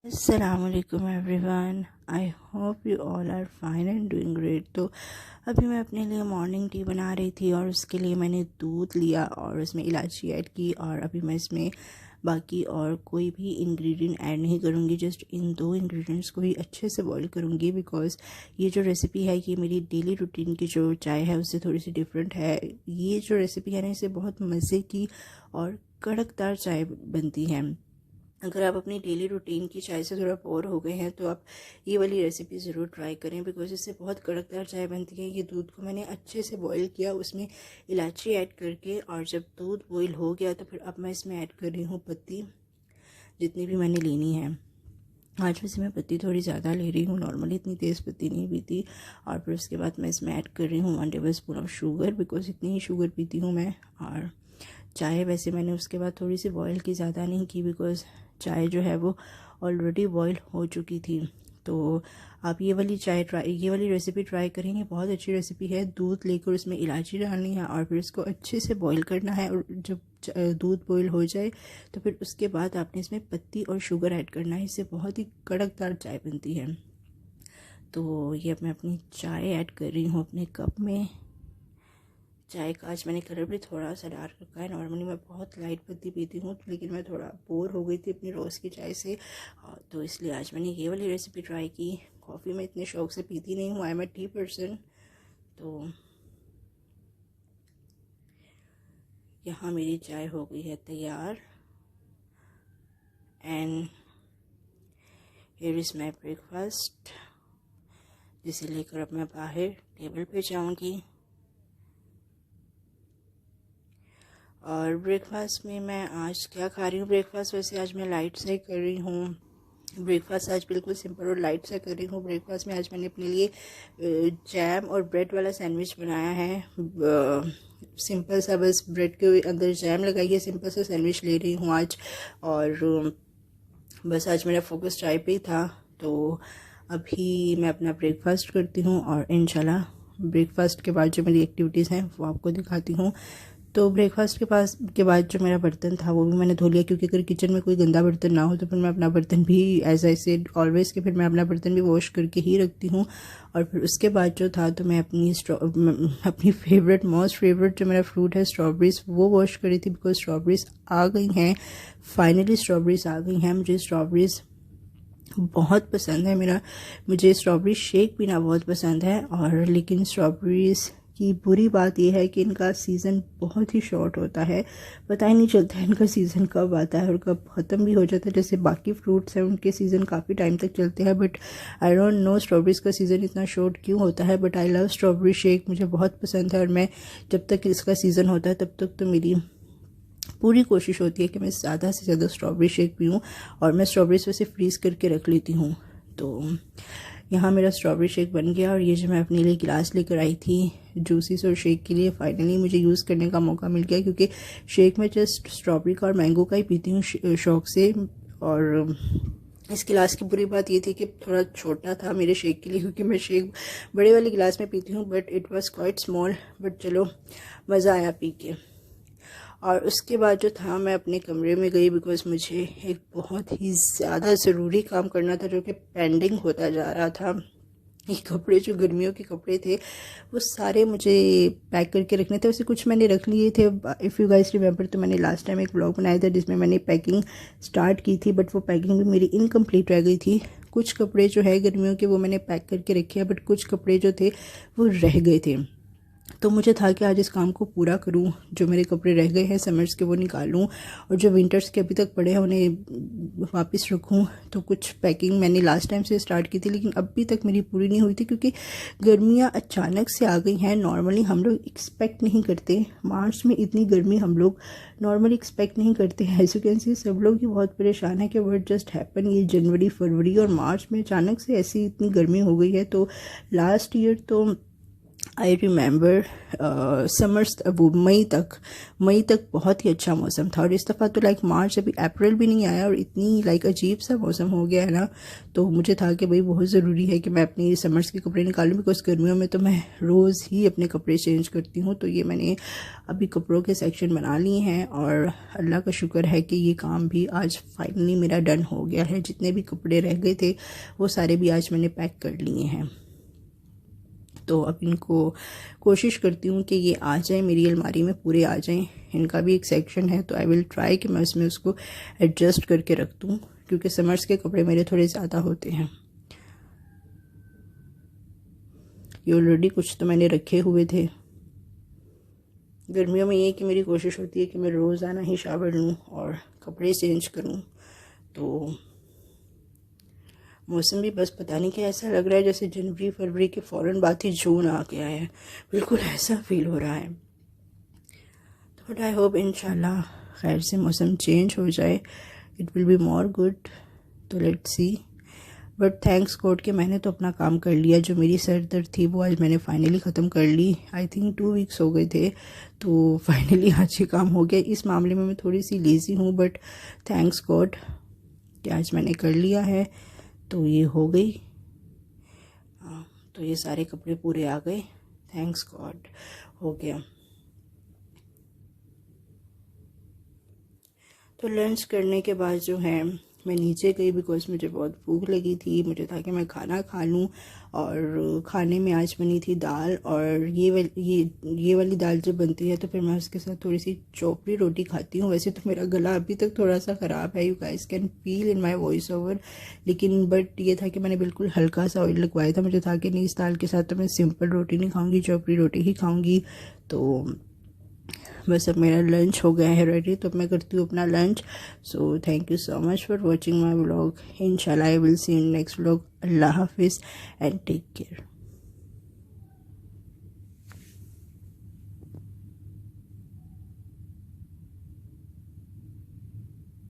अस्सलामुअलैकुम everyone, I hope you all are fine and doing great. तो अभी मैं अपने लिए मॉर्निंग टी बना रही थी और उसके लिए मैंने दूध लिया और उसमें इलायची ऐड की। और अभी मैं इसमें बाकी और कोई भी इंग्रेडिएंट ऐड नहीं करूँगी, जस्ट इन दो इंग्रेडिएंट्स को ही अच्छे से बॉईल करूँगी। बिकॉज़ ये जो रेसिपी है ये मेरी डेली रूटीन की जो चाय है उससे थोड़ी सी डिफरेंट है। ये जो रेसिपी है ना, इससे बहुत मज़े की और कड़कदार चाय बनती है। अगर आप अपनी डेली रूटीन की चाय से थोड़ा बोर हो गए हैं तो आप ये वाली रेसिपी ज़रूर ट्राई करें, बिकॉज इससे बहुत कड़कदार चाय बनती है। ये दूध को मैंने अच्छे से बॉईल किया, उसमें इलायची ऐड करके, और जब दूध बॉईल हो गया तो फिर अब मैं इसमें ऐड कर रही हूँ पत्ती, जितनी भी मैंने लेनी है। आज वैसे मैं पत्ती थोड़ी ज़्यादा ले रही हूँ, नॉर्मली इतनी तेज़ पत्ती नहीं पीती। और फिर उसके बाद मैं इसमें ऐड कर रही हूँ 1 table spoon of sugar, because इतनी ही शुगर पीती हूँ मैं। और चाय वैसे मैंने उसके बाद थोड़ी सी बॉईल की, ज़्यादा नहीं की, बिकॉज़ चाय जो है वो ऑलरेडी बॉईल हो चुकी थी। तो आप ये वाली रेसिपी ट्राई करेंगे, बहुत अच्छी रेसिपी है। दूध लेकर उसमें इलायची डालनी है और फिर इसको अच्छे से बॉईल करना है। और जब दूध बॉईल हो जाए तो फिर उसके बाद आपने इसमें पत्ती और शुगर ऐड करना है। इससे बहुत ही कड़कदार चाय बनती है। तो ये अब मैं अपनी चाय ऐड कर रही हूँ अपने कप में। चाय का आज मैंने कलर भी थोड़ा सा डार्क रखा है। नॉर्मली मैं बहुत लाइट पत्ती पीती हूँ, लेकिन मैं थोड़ा बोर हो गई थी अपनी रोज़ की चाय से, तो इसलिए आज मैंने ये वाली रेसिपी ट्राई की। कॉफ़ी में इतने शौक से पीती नहीं हूँ, I am a tea person. तो यहाँ मेरी चाय हो गई है तैयार, and here is my breakfast, जिसे लेकर अब मैं बाहर टेबल पे जाऊँगी। और ब्रेकफास्ट में मैं आज क्या खा रही हूँ, ब्रेकफास्ट वैसे आज मैं लाइट से कर रही हूँ। ब्रेकफास्ट आज बिल्कुल सिंपल और लाइट सा कर रही हूँ। ब्रेकफास्ट में आज मैंने अपने लिए जैम और ब्रेड वाला सैंडविच बनाया है। सिंपल सा, बस ब्रेड के अंदर जैम लगाइए, सिंपल सा सैंडविच ले रही हूँ आज। और बस आज मेरा फोकस चाय पे ही था। तो अभी मैं अपना ब्रेकफास्ट करती हूँ और इंशाल्लाह ब्रेकफास्ट के बाद जो मेरी एक्टिविटीज़ हैं वो आपको दिखाती हूँ। तो ब्रेकफास्ट के बाद जो मेरा बर्तन था वो भी मैंने धो लिया, क्योंकि अगर किचन में कोई गंदा बर्तन ना हो तो फिर मैं अपना बर्तन भी, एज आई सेड ऑलवेज के, फिर मैं अपना बर्तन भी वॉश करके ही रखती हूँ। और फिर उसके बाद जो था तो मैं अपनी मोस्ट फेवरेट जो मेरा फ्रूट है स्ट्रॉबेरीज़, वो वॉश करी थी, बिकॉज स्ट्रॉबेरीज़ आ गई हैं। फाइनली स्ट्रॉबेरीज़ आ गई हैं। मुझे स्ट्रॉबेरीज़ बहुत पसंद है। मुझे स्ट्रॉबेरी शेक पीना बहुत पसंद है। और लेकिन स्ट्रॉबेरीज़ की बुरी बात यह है कि इनका सीज़न बहुत ही शॉर्ट होता है, पता ही नहीं चलता है इनका सीज़न कब आता है और कब ख़त्म भी हो जाता है। जैसे बाकी फ्रूट्स हैं उनके सीज़न काफ़ी टाइम तक चलते हैं, but I don't know strawberries का सीज़न इतना शॉर्ट क्यों होता है। But I love strawberry shake, मुझे बहुत पसंद है। और मैं जब तक इसका सीज़न होता है तब तक तो मेरी पूरी कोशिश होती है कि मैं ज़्यादा से ज़्यादा स्ट्रॉबेरी शेक पीऊँ। और मैं स्ट्रॉबेरीज़ वैसे फ्रीज़ करके रख लेती हूँ। तो यहाँ मेरा स्ट्रॉबेरी शेक बन गया। और ये जो मैं अपने लिए गिलास लेकर आई थी जूसीस और शेक के लिए, फाइनली मुझे यूज़ करने का मौका मिल गया, क्योंकि शेक में जस्ट स्ट्रॉबेरी का और मैंगो का ही पीती हूँ शौक से। और इस गिलास की बुरी बात ये थी कि थोड़ा छोटा था मेरे शेक के लिए, क्योंकि मैं शेक बड़े वाले गिलास में पीती हूँ, but it was quite small. But चलो, मज़ा आया पी के। और उसके बाद जो था मैं अपने कमरे में गई, बिकॉज मुझे एक बहुत ही ज़्यादा ज़रूरी काम करना था जो कि पेंडिंग होता जा रहा था। ये कपड़े, जो गर्मियों के कपड़े थे, वो सारे मुझे पैक करके रखने थे। वैसे कुछ मैंने रख लिए थे, इफ़ यू गाइस रिमेंबर, तो मैंने लास्ट टाइम एक ब्लॉग बनाया था जिसमें मैंने पैकिंग स्टार्ट की थी, बट वो पैकिंग भी मेरी इनकम्प्लीट रह गई थी। कुछ कपड़े जो है गर्मियों के वो मैंने पैक करके रखे हैं, बट कुछ कपड़े जो थे वो रह गए थे। तो मुझे था कि आज इस काम को पूरा करूं, जो मेरे कपड़े रह गए हैं समर्स के वो निकालूं, और जो विंटर्स के अभी तक पड़े हैं उन्हें वापस रखूं। तो कुछ पैकिंग मैंने लास्ट टाइम से स्टार्ट की थी, लेकिन अभी तक मेरी पूरी नहीं हुई थी, क्योंकि गर्मियां अचानक से आ गई हैं। नॉर्मली हम लोग एक्सपेक्ट नहीं करते, मार्च में इतनी गर्मी हम लोग नॉर्मली एक्सपेक्ट नहीं करते। एज यू कैन सी, सब लोग ही बहुत परेशान है कि व्हाट जस्ट हैपन। ये जनवरी, फरवरी और मार्च में अचानक से ऐसी इतनी गर्मी हो गई है। तो लास्ट ईयर तो आई रिमेंबर समर्स, वो मई तक बहुत ही अच्छा मौसम था। और इस दफ़ा तो लाइक मार्च, अभी अप्रैल भी नहीं आया और इतनी लाइक अजीब सा मौसम हो गया है ना। तो मुझे था कि भाई बहुत ज़रूरी है कि मैं अपनी समर्स के कपड़े निकालूँ, बिकॉज गर्मियों में तो मैं रोज़ ही अपने कपड़े चेंज करती हूँ। तो ये मैंने अभी कपड़ों के सेक्शन बना लिए हैं और अल्लाह का शुक्र है कि ये काम भी आज फाइनली मेरा डन हो गया है। जितने भी कपड़े रह गए थे वो सारे भी आज मैंने पैक कर लिए हैं। तो अब इनको कोशिश करती हूँ कि ये आ जाए, मेरी अलमारी में पूरे आ जाएं। इनका भी एक सेक्शन है तो आई विल ट्राई कि मैं उसमें उसको एडजस्ट करके रख दूँ, क्योंकि समर्स के कपड़े मेरे थोड़े ज़्यादा होते हैं। ये ऑलरेडी कुछ तो मैंने रखे हुए थे। गर्मियों में ये कि मेरी कोशिश होती है कि मैं रोज़ाना ही शावर लूँ और कपड़े चेंज करूँ। तो मौसम भी बस पता नहीं क्या ऐसा लग रहा है जैसे जनवरी फरवरी के फ़ौरन बाद ही जून आ गया है, बिल्कुल ऐसा फील हो रहा है। तो आई होप इंशाल्लाह खैर से मौसम चेंज हो जाए, it will be more good. तो let's see, but thanks God कि मैंने तो अपना काम कर लिया। जो मेरी सर दर्द थी वो आज मैंने फाइनली ख़त्म कर ली। आई थिंक 2 वीक्स हो गए थे, तो फाइनली आज ये काम हो गया। इस मामले में मैं थोड़ी सी लेज़ी हूँ, बट थैंक्स गॉड कि आज मैंने कर लिया है। तो ये हो गई, तो ये सारे कपड़े पूरे आ गए, थैंक्स गॉड हो गया। तो लंच करने के बाद जो है मैं नीचे गई, बिकॉज मुझे बहुत भूख लगी थी। मुझे था कि मैं खाना खा लूँ, और खाने में आज बनी थी दाल, और ये वाली दाल जब बनती है तो फिर मैं उसके साथ थोड़ी सी चौपड़ी रोटी खाती हूँ। वैसे तो मेरा गला अभी तक थोड़ा सा ख़राब है, you guys can feel in my voice over, लेकिन बट ये था कि मैंने बिल्कुल हल्का सा ऑयल लगवाया था। मुझे था कि नहीं, इस दाल के साथ तो मैं सिंपल रोटी नहीं खाऊँगी, चौपड़ी रोटी ही खाऊँगी। तो बस अब मेरा लंच हो गया है रेडी, तो मैं करती हूँ अपना lunch. So thank you so much for watching my vlog. इंशाल्लाह I will see in next vlog. अल्लाह हाफिज़ एंड टेक केयर।